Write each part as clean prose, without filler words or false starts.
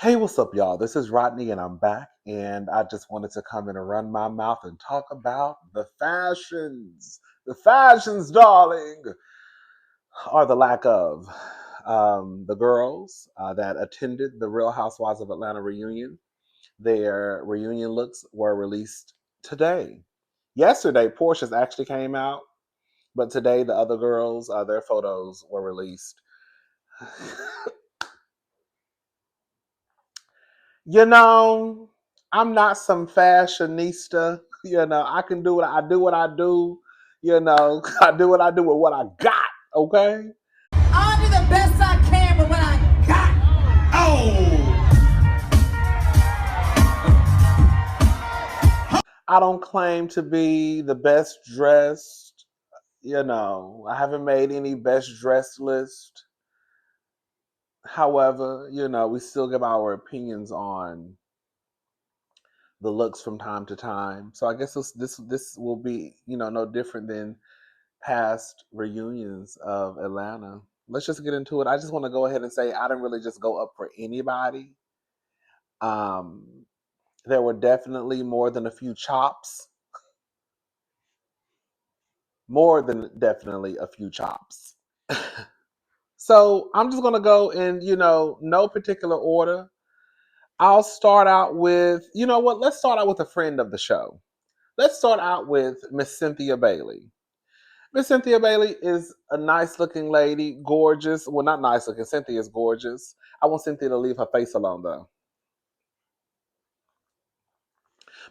Hey, what's up, y'all? This is Rodney, and I'm back. And I just wanted to come in and run my mouth and talk about the fashions. The fashions, darling, or the lack of. The girls that attended the Real Housewives of Atlanta reunion, their reunion looks were released today. Yesterday, Porsha's actually came out, but today the other girls, their photos were released. You know, I'm not some fashionista. I can do what I do. What I do. I do what I do with what I got. Okay. I'll do the best I can with what I got. Oh! I don't claim to be the best dressed. I haven't made any best dressed list. However, we still give our opinions on the looks from time to time. So I guess this will be no different than past reunions of Atlanta. Let's just get into it. I just want to go ahead and say I didn't really just go up for anybody. Um, there were definitely more than a few chops. More than definitely a few chops. So I'm just gonna go in, no particular order. I'll start out with, you know what? Let's start out with a friend of the show. Let's start out with Miss Cynthia Bailey. Miss Cynthia Bailey is a nice looking lady, gorgeous. Well, not nice looking. Cynthia is gorgeous. I want Cynthia to leave her face alone, though.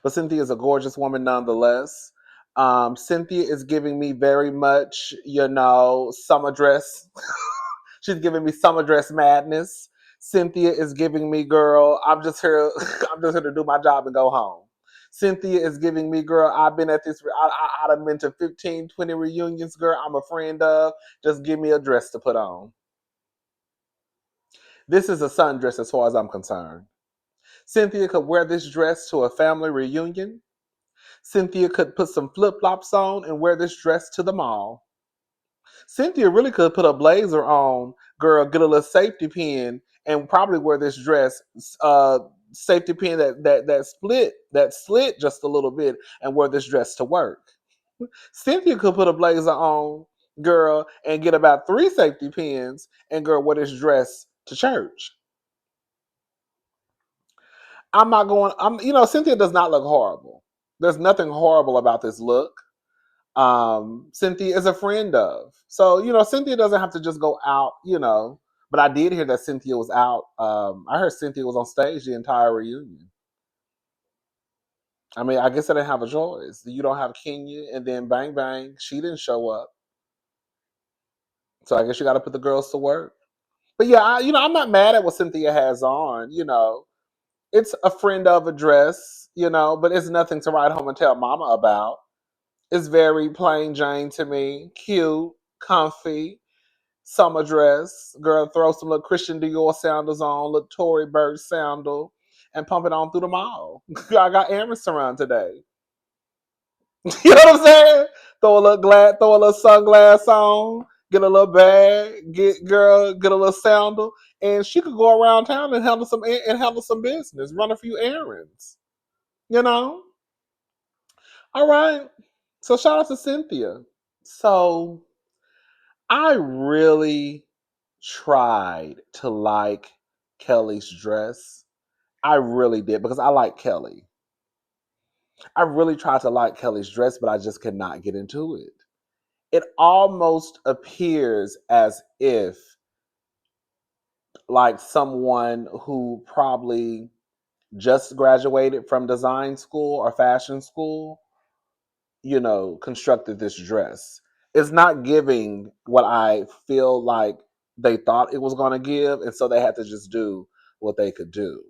But Cynthia is a gorgeous woman nonetheless. Cynthia is giving me very much, summer dress. She's giving me summer dress madness. Cynthia is giving me, girl, I'm just here. I'm just here to do my job and go home. Cynthia is giving me, girl, I've been at this, I've been to 15, 20 reunions, girl, I'm a friend of. Just give me a dress to put on. This is a sundress as far as I'm concerned. Cynthia could wear this dress to a family reunion. Cynthia could put some flip flops on and wear this dress to the mall. Cynthia really could put a blazer on, girl, get a little safety pin, and probably wear this dress, safety pin that slit just a little bit, and wear this dress to work. Cynthia could put a blazer on, girl, and get about 3 safety pins, and girl, wear this dress to church. I'm not going. Cynthia does not look horrible. There's nothing horrible about this look. Cynthia is a friend of. So, Cynthia doesn't have to just go out, But I did hear that Cynthia was out. I heard Cynthia was on stage the entire reunion. I mean, I guess I didn't have a choice. You don't have Kenya, and then bang, bang, she didn't show up. So I guess you got to put the girls to work. But yeah, I'm not mad at what Cynthia has on. It's a friend of a dress, but it's nothing to write home and tell mama about. It's very plain Jane to me. Cute, comfy, summer dress. Girl, throw some little Christian Dior sandals on, little Tory Burch sandal, and pump it on through the mall. I got errands to run today. You know what I'm saying? Throw a little sunglass on, get a little bag, get a little sandal, and she could go around town and handle some business, run a few errands. You know? All right. So shout out to Cynthia. So I really tried to like Kelly's dress. I really did because I like Kelly. I really tried to like Kelly's dress, but I just could not get into it. It almost appears as if like someone who probably just graduated from design school or fashion school, constructed this dress. It's not giving what I feel like they thought it was going to give, and so they had to just do what they could do.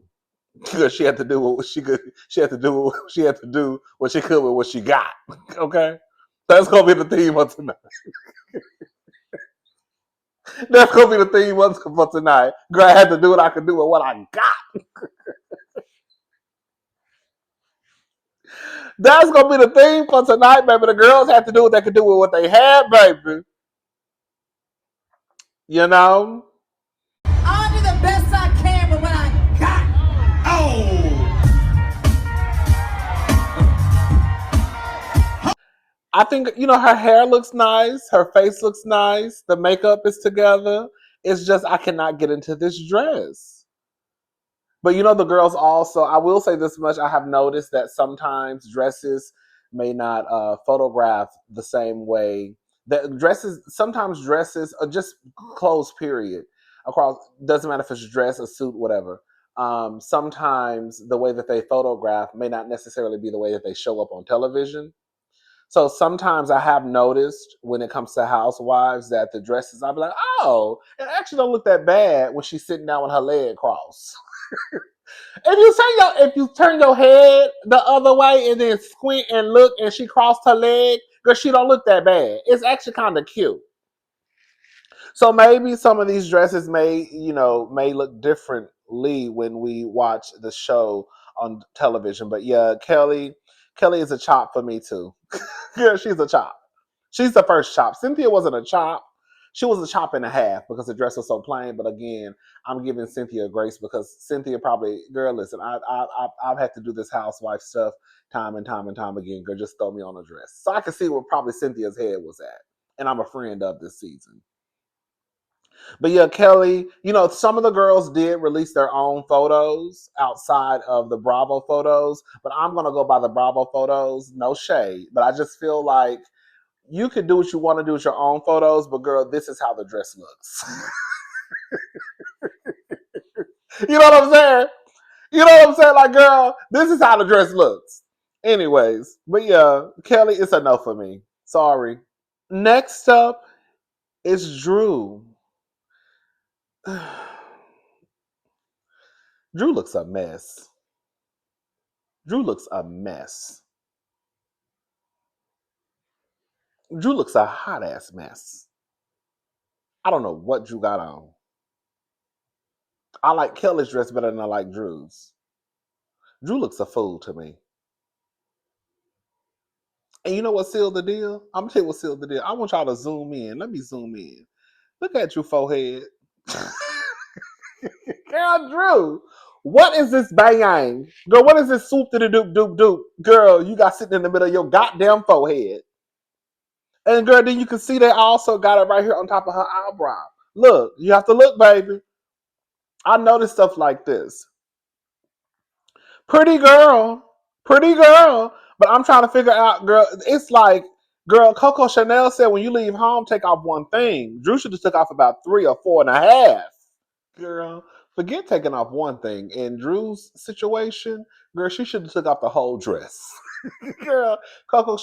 Because she had to do what she could. She had to do. She had to do what she could with what she got. Okay, that's gonna be the theme of tonight. That's gonna be the theme for tonight. Girl, I had to do what I could do with what I got. That's gonna be the theme for tonight, baby. The girls had to do what they could do with what they had, baby. You know? I'll do the best I can with what I got. I think, her hair looks nice, her face looks nice, the makeup is together. It's just I cannot get into this dress. But the girls also, I will say this much, I have noticed that sometimes dresses may not photograph the same way. That sometimes dresses, or just clothes, period, across, doesn't matter if it's a dress, a suit, whatever. Sometimes the way that they photograph may not necessarily be the way that they show up on television. So sometimes I have noticed when it comes to Housewives that the dresses, I'll be like, oh, it actually don't look that bad when she's sitting down with her leg crossed. If you turn your head the other way and then squint and look and she crossed her leg, girl, she don't look that bad. It's actually kind of cute. So maybe some of these dresses may look differently when we watch the show on television. But yeah, Kelly is a chop for me too. Yeah, she's a chop. She's the first chop. Cynthia wasn't a chop. She was a chop and a half because the dress was so plain. But again, I'm giving Cynthia grace because Cynthia probably, girl, listen, I've had to do this housewife stuff time and time and time again. Girl, just throw me on a dress. So I can see where probably Cynthia's head was at. And I'm a friend of this season. But yeah, Kelly, some of the girls did release their own photos outside of the Bravo photos, but I'm going to go by the Bravo photos. No shade, but I just feel like you can do what you want to do with your own photos, but girl, this is how the dress looks. You know what I'm saying? You know what I'm saying? Like, girl, this is how the dress looks. Anyways, but yeah, Kelly, it's a no for me. Sorry. Next up is Drew. Drew looks a mess. Drew looks a mess. Drew looks a hot ass mess. I don't know what Drew got on. I like Kelly's dress better than I like Drew's. Drew looks a fool to me. And you know what sealed the deal? I'm gonna tell you what sealed the deal. I want y'all to zoom in. Let me zoom in. Look at your forehead. Girl, Drew, what is this bang? Girl, what is this swoop to the doop doop doop? Girl, you got sitting in the middle of your goddamn forehead. And girl, then you can see they also got it right here on top of her eyebrow. Look, you have to look, baby. I noticed stuff like this. Pretty girl, pretty girl. But I'm trying to figure out, girl. It's like, girl, Coco Chanel said when you leave home, take off one thing. Drew should have took off about 3 or 4.5. Girl, forget taking off one thing. In Drew's situation, girl, she should have took off the whole dress. Girl, Coco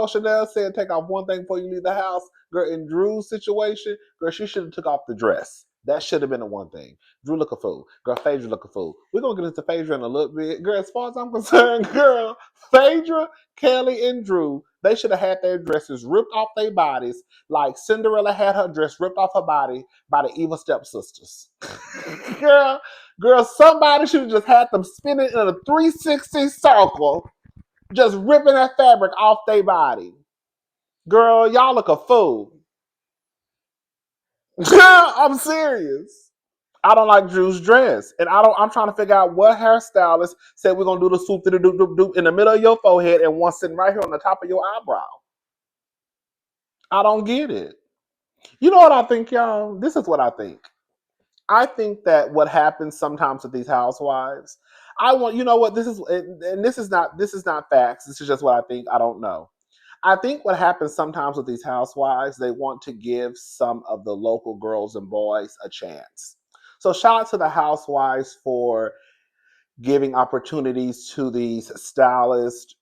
Chanel said take off one thing before you leave the house. Girl, in Drew's situation, girl, she should have took off the dress. That should have been the one thing. Drew look a fool. Girl, Phaedra look a fool. We're going to get into Phaedra in a little bit. Girl, as far as I'm concerned, girl, Phaedra, Kelly, and Drew, they should have had their dresses ripped off their bodies like Cinderella had her dress ripped off her body by the evil stepsisters. girl, somebody should have just had them spinning in a 360 circle, just ripping that fabric off their body. Girl, y'all look a fool. I'm serious. I don't like Drew's dress. And I'm trying to figure out what hairstylist said we're gonna do the swoop to the doop doop doop in the middle of your forehead and one sitting right here on the top of your eyebrow. I don't get it. You know what I think, y'all? This is what I think. I think that what happens sometimes with these housewives, you know what, this is, and this is not facts. This is just what I think. I don't know. I think what happens sometimes with these housewives, they want to give some of the local girls and boys a chance. So shout out to the housewives for giving opportunities to these stylists,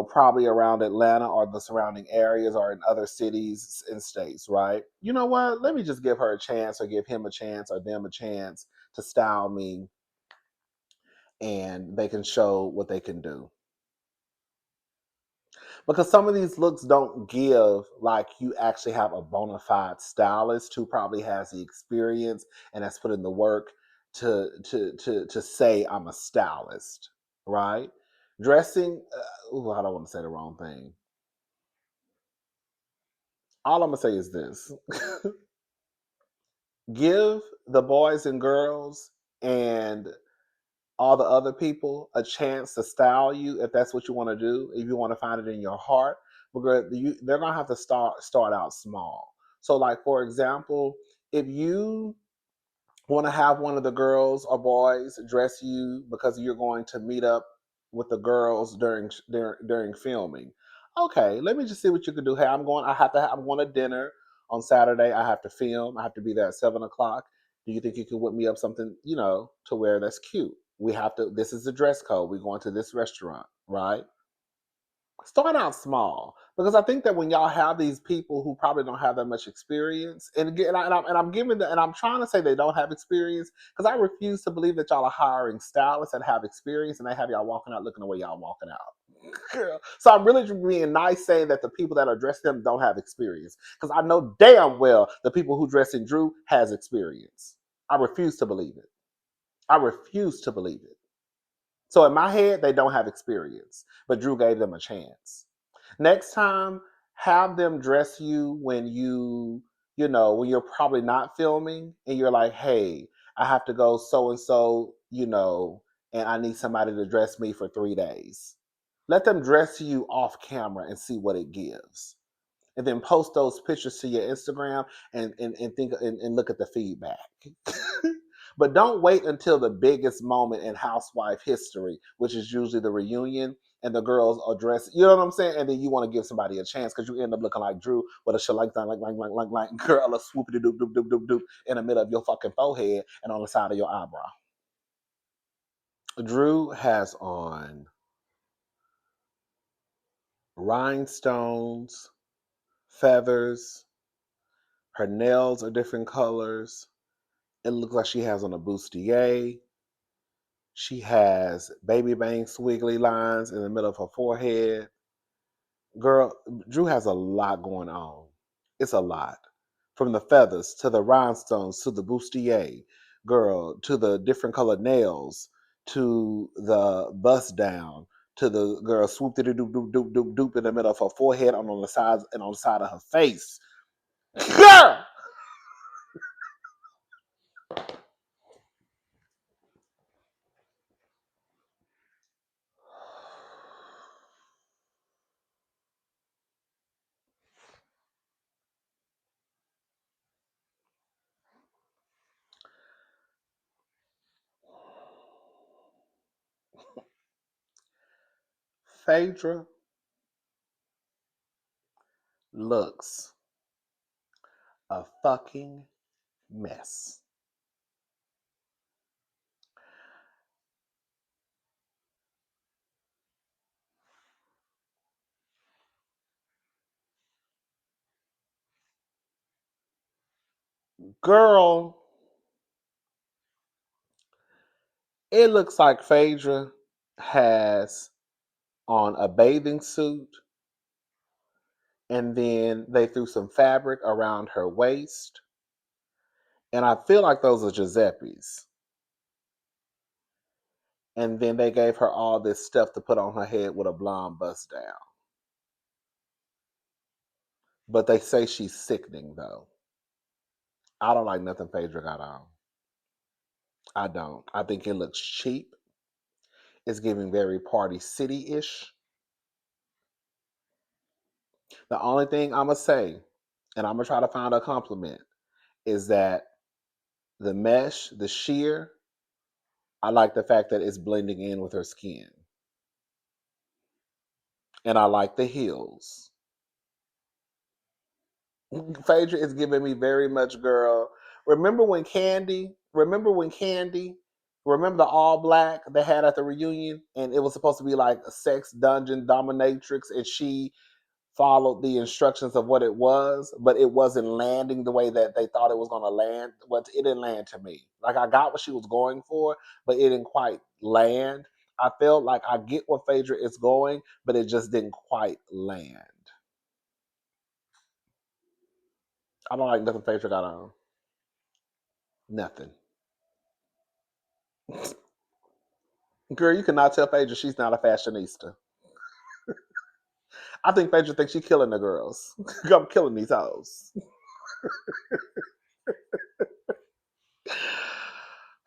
probably around Atlanta or the surrounding areas or in other cities and states, right? You know what? Let me just give her a chance or give him a chance or them a chance to style me and they can show what they can do. Because some of these looks don't give like you actually have a bona fide stylist who probably has the experience and has put in the work to say I'm a stylist, right? Dressing, I don't want to say the wrong thing. All I'm gonna say is this: give the boys and girls and all the other people a chance to style you if that's what you want to do, if you want to find it in your heart. because they're gonna have to start out small. So, like for example, if you want to have one of the girls or boys dress you because you're going to meet up with the girls during filming. Okay, let me just see what you can do. Hey, I'm going to dinner on Saturday. I have to film. I have to be there at 7 o'clock. Do you think you could whip me up something, to wear that's cute? We have to. This is the dress code. We're going to this restaurant, right? Start out small, because I think that when y'all have these people who probably don't have that much experience, and again, I'm giving and I'm trying to say they don't have experience, because I refuse to believe that y'all are hiring stylists that have experience and they have y'all walking out looking the way y'all walking out. So I'm really being nice saying that the people that are dressing them don't have experience, because I know damn well the people who dress in Drew has experience. I refuse to believe it. I refuse to believe it. So in my head, they don't have experience, but Drew gave them a chance. Next time, have them dress you when when you're probably not filming and you're like, hey, I have to go so and so, and I need somebody to dress me for 3 days. Let them dress you off camera and see what it gives. And then post those pictures to your Instagram and think and look at the feedback. But don't wait until the biggest moment in housewife history, which is usually the reunion, and the girls are dressed. You know what I'm saying? And then you want to give somebody a chance because you end up looking like Drew with a like girl, a swoopity doop doop doop doop doop in the middle of your fucking forehead and on the side of your eyebrow. Drew has on rhinestones, feathers. Her nails are different colors. It looks like she has on a bustier. She has baby bang squiggly lines in the middle of her forehead. Girl, Drew has a lot going on. It's a lot. From the feathers to the rhinestones to the bustier, girl, to the different colored nails, to the bust down, to the girl swoop doop doop doop doop doop doop in the middle of her forehead and on the sides and on the side of her face. Girl! Phaedra looks a fucking mess. Girl, it looks like Phaedra has on a bathing suit and then they threw some fabric around her waist. And I feel like those are Giuseppe's. And then they gave her all this stuff to put on her head with a blonde bust down. But they say she's sickening though. I don't like nothing Phaedra got on. I don't. I think it looks cheap. It's giving very Party City-ish. The only thing I'm going to say, and I'm going to try to find a compliment, is that the mesh, the sheer, I like the fact that it's blending in with her skin. And I like the heels. Phaedra is giving me very much, girl. Remember the all black they had at the reunion? And it was supposed to be like a sex dungeon dominatrix, and she followed the instructions of what it was, but it wasn't landing the way that they thought it was going to land. But it didn't land to me. Like, I got what she was going for, but it didn't quite land. I felt like I get what Phaedra is going, but it just didn't quite land. I don't like nothing Phaedra got on. Nothing. Girl, you cannot tell Phaedra she's not a fashionista. I think Phaedra thinks she's killing the girls. I'm killing these hoes.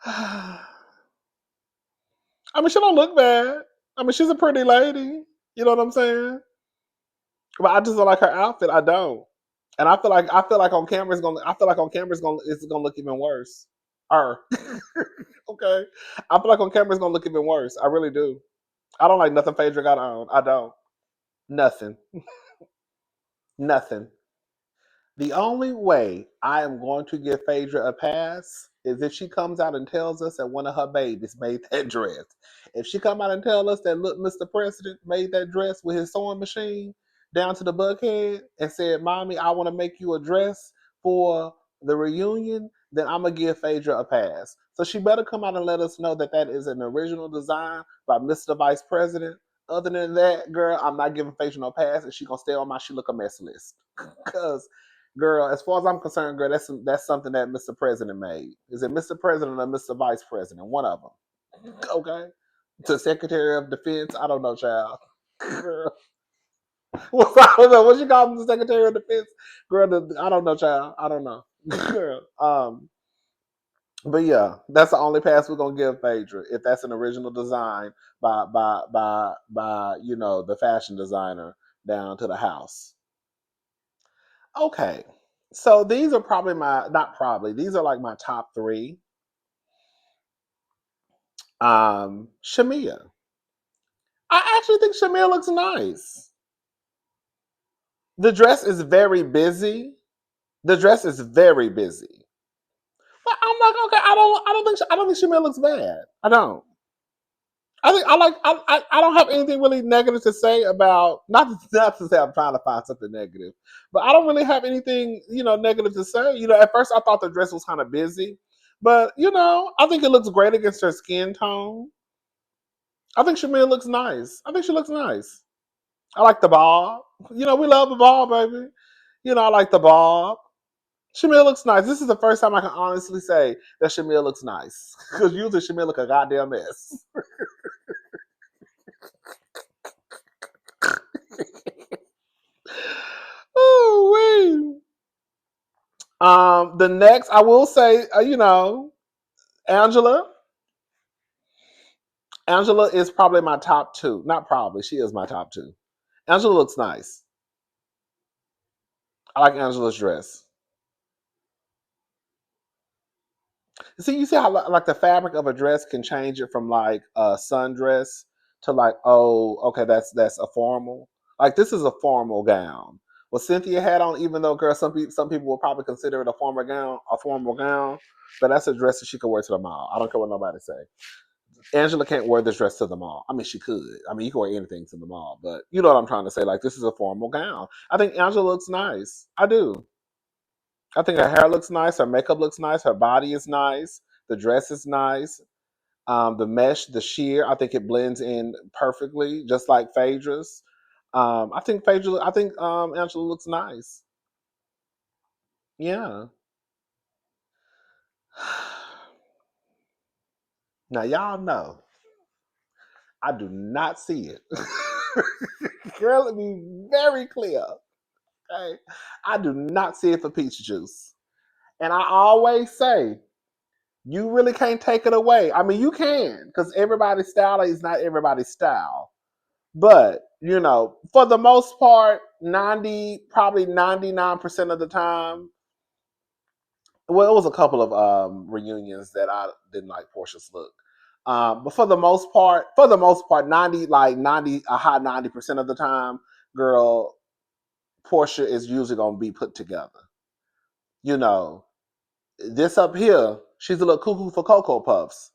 I mean, she don't look bad. I mean, she's a pretty lady. You know what I'm saying? But I just don't like her outfit. I don't. And I feel like on camera it's gonna look even worse. Okay. I feel like on camera it's gonna look even worse. I really do. I don't like nothing Phaedra got on. I don't. Nothing. Nothing. The only way I am going to give Phaedra a pass is if she comes out and tells us that one of her babies made that dress. If she come out and tell us that look, Mr. President made that dress with his sewing machine down to the buckhead and said, "Mommy, I want to make you a dress for the reunion," then I'm gonna give Phaedra a pass. So she better come out and let us know that that is an original design by Mr. Vice President. Other than that, girl, I'm not giving Phaedra no pass, and she gonna stay on my she look a mess list. Cause girl, as far as I'm concerned, girl, that's something that Mr. President made. Is it Mr. President or Mr. Vice President? One of them. Okay. To Secretary of Defense, I don't know, child. Girl, well, I don't know what you call him, the Secretary of Defense. Girl, I don't know, child. I don't know. Girl, but yeah, that's the only pass we're gonna give Phaedra if that's an original design by the fashion designer down to the house. Okay. So these are probably my not probably, these are like my top three. Shamia. I actually think Shamia looks nice. The dress is very busy. The dress is very busy. But I'm like, okay, I don't think Shamia looks bad. I don't. I think I like I don't have anything really negative to say about not to say I'm trying to find something negative, but I don't really have anything negative to say. At first I thought the dress was kind of busy, but I think it looks great against her skin tone. I think Shamia looks nice. I think she looks nice. I like the bob. We love the bob, baby. I like the bob. Shamia looks nice. This is the first time I can honestly say that Shamia looks nice because usually Shamia look a goddamn mess. Oh wait. The next I will say, Angela. Angela is probably my top two. Not probably, she is my top two. Angela looks nice. I like Angela's dress. You see how like the fabric of a dress can change it from like a sundress to like, oh, okay, that's a formal. Like this is a formal gown. What Cynthia had on, even though girl, some people will probably consider it a formal gown, but that's a dress that she could wear to the mall. I don't care what nobody say. Angela can't wear this dress to the mall. I mean, she could. I mean, you can wear anything to the mall, but you know what I'm trying to say. Like, this is a formal gown. I think Angela looks nice. I do. I think her hair looks nice. Her makeup looks nice. Her body is nice. The dress is nice. The mesh, the sheer, I think it blends in perfectly, just like Phaedra's. I think Angela looks nice. Yeah. Now y'all know I do not see it. Girl, let me be very clear. Okay. I do not see it for peach juice. And I always say, you really can't take it away. I mean, you can, because everybody's style is not everybody's style. But, for the most part, probably 99% of the time, well, it was a couple of reunions that I didn't like Portia's look. But for the most part, 90, a high 90% of the time, girl, Porsha is usually gonna be put together. You know, this up here, she's a little cuckoo for Cocoa Puffs.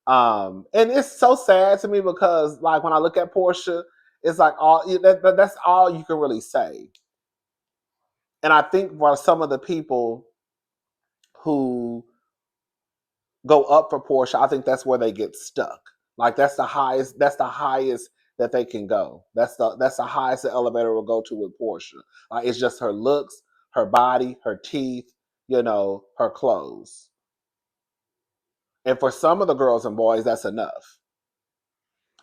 And it's so sad to me because, like, when I look at Porsha, it's like that's all you can really say. And I think for some of the people who go up for Porsha, I think that's where they get stuck. Like that's the highest. That's the highest that they can go. That's the highest the elevator will go to with Porsha. Like it's just her looks, her body, her teeth, her clothes. And for some of the girls and boys, that's enough.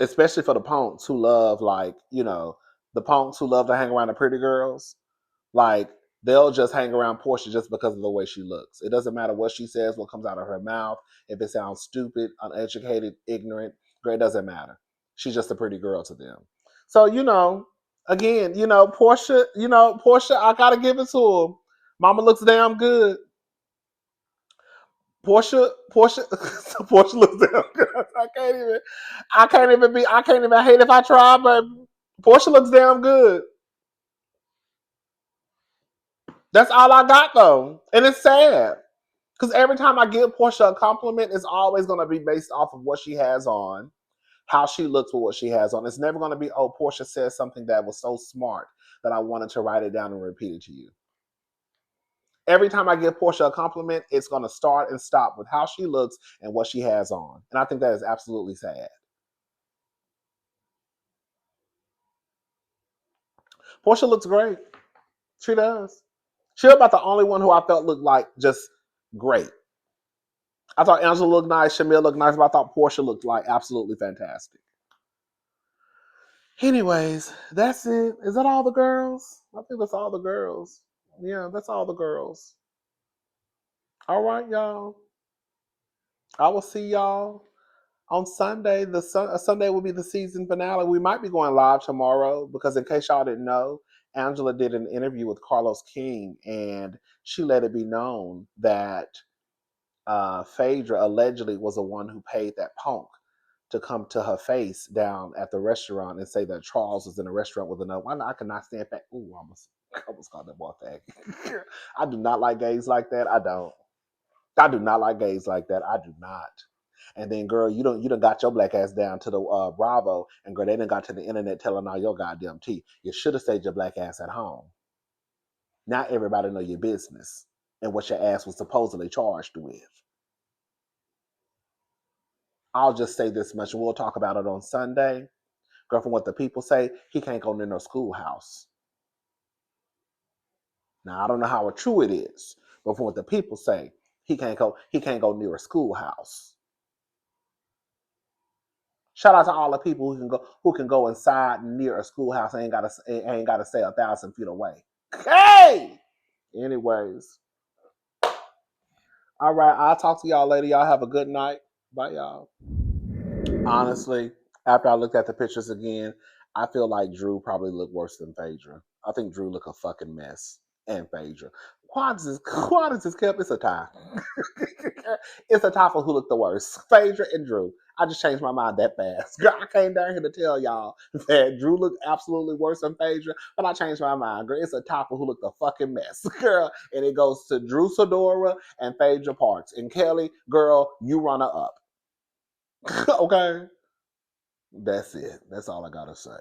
Especially for the punks who love, like, the punks who love to hang around the pretty girls. Like, they'll just hang around Portia just because of the way she looks. It doesn't matter what she says, what comes out of her mouth. If it sounds stupid, uneducated, ignorant, it doesn't matter. She's just a pretty girl to them. So, Again, Porsha, I gotta give it to him. Mama looks damn good. Porsha, Porsha looks damn good. I can't even hate if I try, but Porsha looks damn good. That's all I got though. And it's sad. Because every time I give Porsha a compliment, it's always going to be based off of what she has on, how she looks with what she has on. It's never going to be, oh, Porsha said something that was so smart that I wanted to write it down and repeat it to you. Every time I give Porsha a compliment, it's going to start and stop with how she looks and what she has on. And I think that is absolutely sad. Porsha looks great. She does. She's about the only one who I felt looked like just great. I thought Angela looked nice, Shamil looked nice, but I thought Porsha looked like absolutely fantastic. Anyways, that's it. Is that all the girls? I think that's all the girls. Yeah, that's all the girls. All right, y'all. I will see y'all on Sunday. Sunday will be the season finale. We might be going live tomorrow because, in case y'all didn't know, Angela did an interview with Carlos King, and she let it be known that Phaedra allegedly was the one who paid that punk to come to her face down at the restaurant and say that Charles was in a restaurant with another. I cannot stand back. Ooh, I almost called that boy fag. I do not like gays like that. I don't. I do not like gays like that. I do not. And then, girl, you done got your black ass down to the Bravo, and girl, they done got to the internet telling all your goddamn tea. You should have stayed your black ass at home. Now everybody know your business and what your ass was supposedly charged with. I'll just say this much, and we'll talk about it on Sunday. Girl, from what the people say, he can't go near no schoolhouse. Now I don't know how true it is, but from what the people say, he can't go near a schoolhouse. Shout out to all the people who can go inside near a schoolhouse and ain't gotta stay 1,000 feet away. Hey! Anyways. All right, I'll talk to y'all later. Y'all have a good night. Bye, y'all. Honestly, after I looked at the pictures again, I feel like Drew probably looked worse than Phaedra. I think Drew looked a fucking mess. And Phaedra. Why does this kept? It's a tie. It's a tie for who looked the worst. Phaedra and Drew. I just changed my mind that fast. Girl, I came down here to tell y'all that Drew looked absolutely worse than Phaedra, but I changed my mind. Girl, it's a tie for who looked a fucking mess. Girl, and it goes to Drew Sidora and Phaedra Parks. And Kelly, girl, you run her up. Okay? That's it. That's all I gotta say.